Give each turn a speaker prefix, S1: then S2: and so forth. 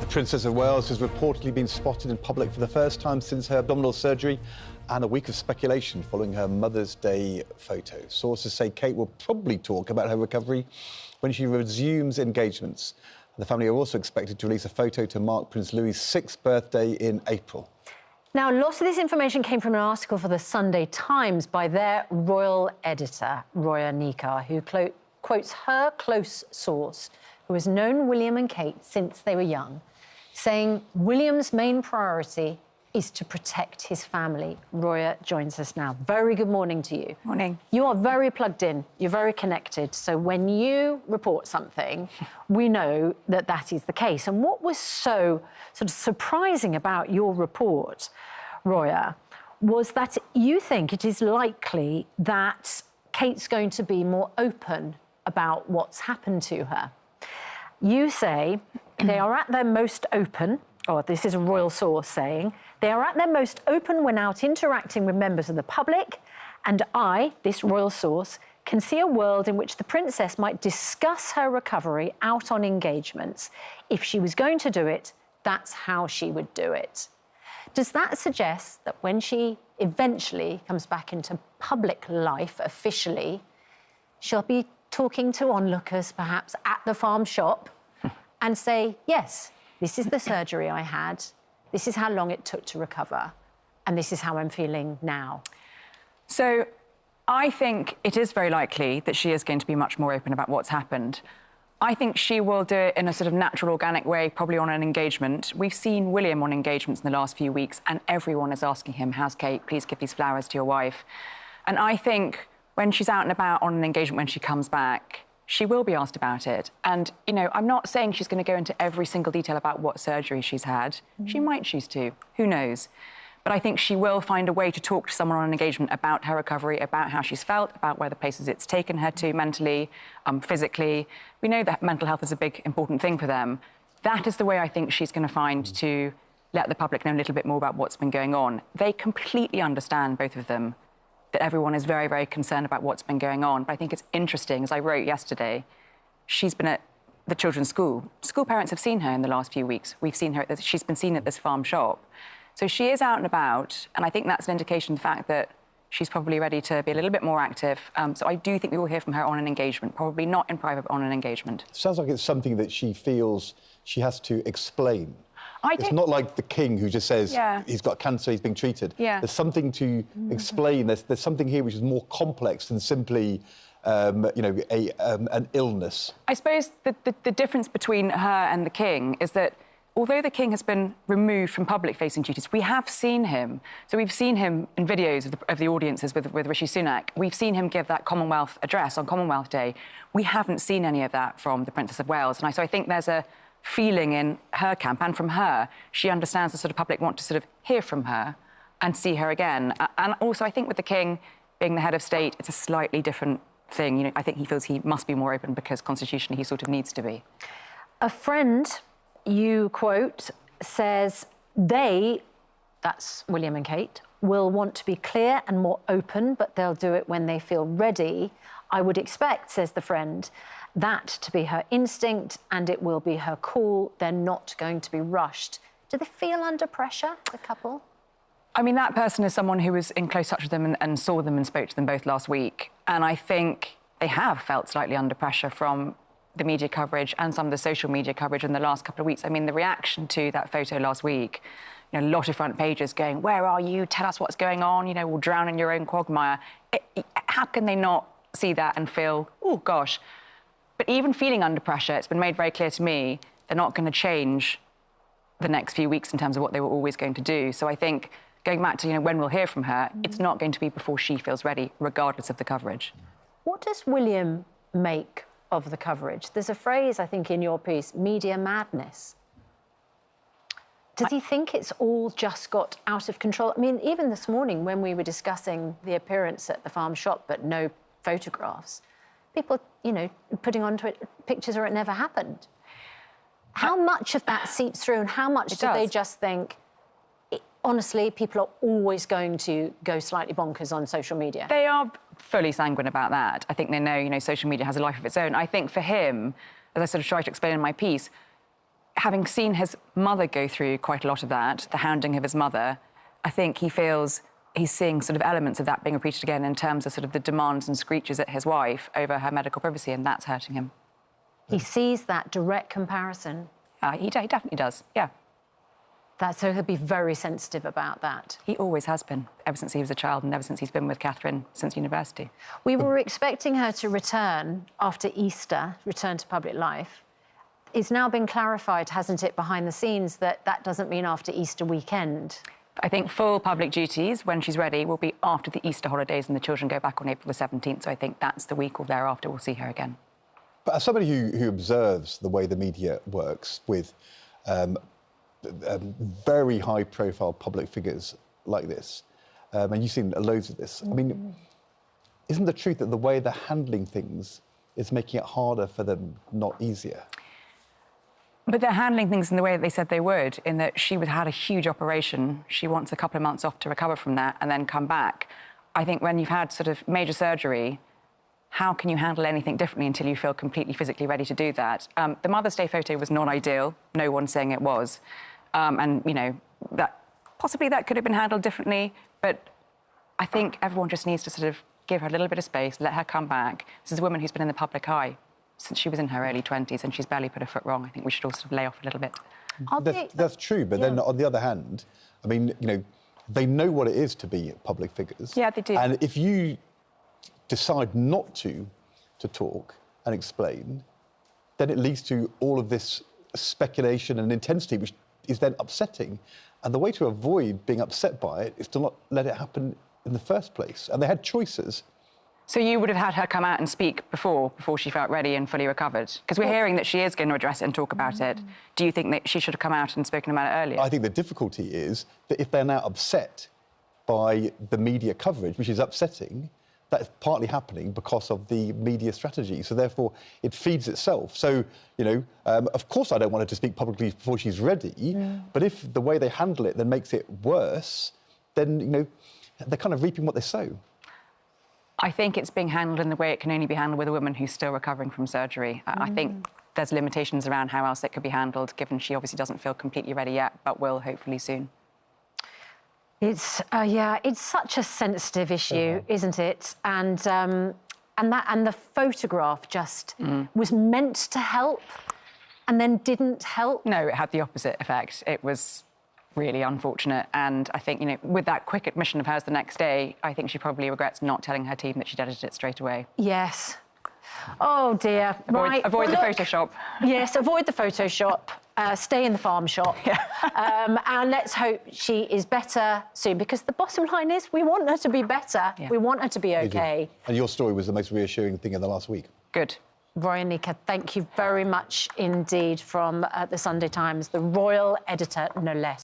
S1: Princess of Wales has reportedly been spotted in public for the first time since her abdominal surgery, and a week of speculation following her Mother's Day photo. Sources say Kate will probably talk about her recovery when she resumes engagements. The family are also expected to release a photo to mark Prince Louis's 6th birthday in April.
S2: Now, lots of this information came from an article for the Sunday Times by their royal editor, Roya, who quotes her close source, who has known William and Kate since they were young, saying William's main priority is to protect his family. Roya joins us now. Very good morning to you.
S3: Morning.
S2: You are very plugged in, you're very connected, so when you report something, we know that that is the case. And what was so sort of surprising about your report, Roya, was that you think it is likely that Kate's going to be more open about what's happened to her. You say they are at their most open, or this is a royal source saying, they are at their most open when out interacting with members of the public, and I, this royal source, can see a world in which the princess might discuss her recovery out on engagements. If she was going to do it, that's how she would do it. Does that suggest that when she eventually comes back into public life officially, she'll be talking to onlookers, perhaps, at the farm shop and say, yes, this is the surgery I had, this is how long it took to recover, and this is how I'm feeling now?
S3: So I think it is very likely that she is going to be much more open about what's happened. I think she will do it in a sort of natural, organic way, probably on an engagement. We've seen William on engagements in the last few weeks, and everyone is asking him, how's Kate? Please give these flowers to your wife. And I think when she's out and about on an engagement, when she comes back, she will be asked about it. And, you know, I'm not saying she's going to go into every single detail about what surgery she's had. She might choose to, who knows? But I think she will find a way to talk to someone on an engagement about her recovery, about how she's felt, about where the places it's taken her to mentally, physically. We know that mental health is a big, important thing for them. That is the way I think she's going to find to let the public know a little bit more about what's been going on. They completely understand, both of them, that everyone is very, very concerned about what's been going on. But I think it's interesting, as I wrote yesterday, she's been at the children's school. School parents have seen her in the last few weeks. We've seen her, she's been seen at this farm shop. So she is out and about, and I think that's an indication of the fact that she's probably ready to be a little bit more active. So I do think we will hear from her on an engagement, probably not in private, but on an engagement.
S1: Sounds like it's something that she feels she has to explain. It's not like the king who just says he's got cancer, he's being treated. There's something to explain. There's something here which is more complex than simply, you know, an illness.
S3: I suppose the difference between her and the king is that although the king has been removed from public-facing duties, we have seen him. So we've seen him in videos of the audiences with Rishi Sunak. We've seen him give that Commonwealth address on Commonwealth Day. We haven't seen any of that from the Princess of Wales. And so I think there's a feeling in her camp and from her, she understands the sort of public want to sort of hear from her and see her again. And also, I think with the king being the head of state, it's a slightly different thing. You know, I think he feels he must be more open because constitutionally he sort of needs to be.
S2: A friend, you quote, says they, that's William and Kate, will want to be clear and more open, but they'll do it when they feel ready. I would expect, says the friend, that to be her instinct, and it will be her call. They're not going to be rushed. Do they feel under pressure, the couple?
S3: I mean, that person is someone who was in close touch with them and saw them and spoke to them both last week. And I think they have felt slightly under pressure from the media coverage and some of the social media coverage in the last couple of weeks. I mean, the reaction to that photo last week, you know, a lot of front pages going, where are you? Tell us what's going on. You know, we'll drown in your own quagmire. How can they not see that and feel, oh, gosh. But even feeling under pressure, it's been made very clear to me, they're not going to change the next few weeks in terms of what they were always going to do. So I think, going back to, you know, when we'll hear from her, it's not going to be before she feels ready, regardless of the coverage.
S2: What does William make of the coverage? There's a phrase, I think, in your piece, media madness. Does he think it's all just got out of control? I mean, even this morning when we were discussing the appearance at the farm shop but no photographs, people, you know, putting onto it pictures or it never happened. How much of that seeps through, and how much do they just think, honestly, people are always going to go slightly bonkers on social media?
S3: They are fully sanguine about that. I think they know, you know, social media has a life of its own. I think for him, as I sort of try to explain in my piece, having seen his mother go through quite a lot of that, the hounding of his mother, I think he feels he's seeing sort of elements of that being repeated again in terms of sort of the demands and screeches at his wife over her medical privacy, and that's hurting him.
S2: He sees that direct comparison.
S3: He definitely does, yeah.
S2: So he'll be very sensitive about that.
S3: He always has been, ever since he was a child and ever since he's been with Catherine since university.
S2: We were expecting her to return after Easter, return to public life. It's now been clarified, hasn't it, behind the scenes, that that doesn't mean after Easter weekend.
S3: I think full public duties, when she's ready, will be after the Easter holidays and the children go back on April the 17th. So I think that's the week or thereafter we'll see her again.
S1: But as somebody who observes the way the media works with very high-profile public figures like this, and you've seen loads of this, I mean, isn't the truth that the way they're handling things is making it harder for them, not easier?
S3: But they're handling things in the way that they said they would, in that she had a huge operation. She wants a couple of months off to recover from that and then come back. I think when you've had sort of major surgery, how can you handle anything differently until you feel completely physically ready to do that? The Mother's Day photo was not ideal. No one's saying it was. And, you know, that possibly that could have been handled differently. But I think everyone just needs to sort of give her a little bit of space, let her come back. This is a woman who's been in the public eye since she was in her early 20s and she's barely put her foot wrong. I think we should all sort of lay off a little bit.
S1: That's true, but then on the other hand, I mean, you know, they know what it is to be public figures.
S3: Yeah, they do.
S1: And if you decide not to talk and explain, then it leads to all of this speculation and intensity, which is then upsetting. And the way to avoid being upset by it is to not let it happen in the first place. And they had choices.
S3: So you would have had her come out and speak before she felt ready and fully recovered? Because we're hearing that she is going to address it and talk about it. Do you think that she should have come out and spoken about it earlier?
S1: I think the difficulty is that if they're now upset by the media coverage, which is upsetting, that's partly happening because of the media strategy. So therefore, it feeds itself. So, you know, of course I don't want her to speak publicly before she's ready, but if the way they handle it then makes it worse, then, you know, they're kind of reaping what they sow.
S3: I think it's being handled in the way it can only be handled with a woman who's still recovering from surgery. I think there's limitations around how else it could be handled, given she obviously doesn't feel completely ready yet, but will hopefully soon.
S2: It's it's such a sensitive issue, isn't it? And the photograph just was meant to help, and then didn't help.
S3: No, it had the opposite effect. It was really unfortunate, and I think, you know, with that quick admission of hers the next day, I think she probably regrets not telling her team that she'd edited it straight away.
S2: Yes. Oh dear.
S3: Avoid the Photoshop.
S2: Yes, avoid the Photoshop. Stay in the farm shop. Yeah. And let's hope she is better soon, because the bottom line is we want her to be better. Yeah. We want her to be OK.
S1: And your story was the most reassuring thing in the last week.
S3: Good.
S2: Roya and Nikkhah, thank you very much indeed from the Sunday Times, the royal editor, no less.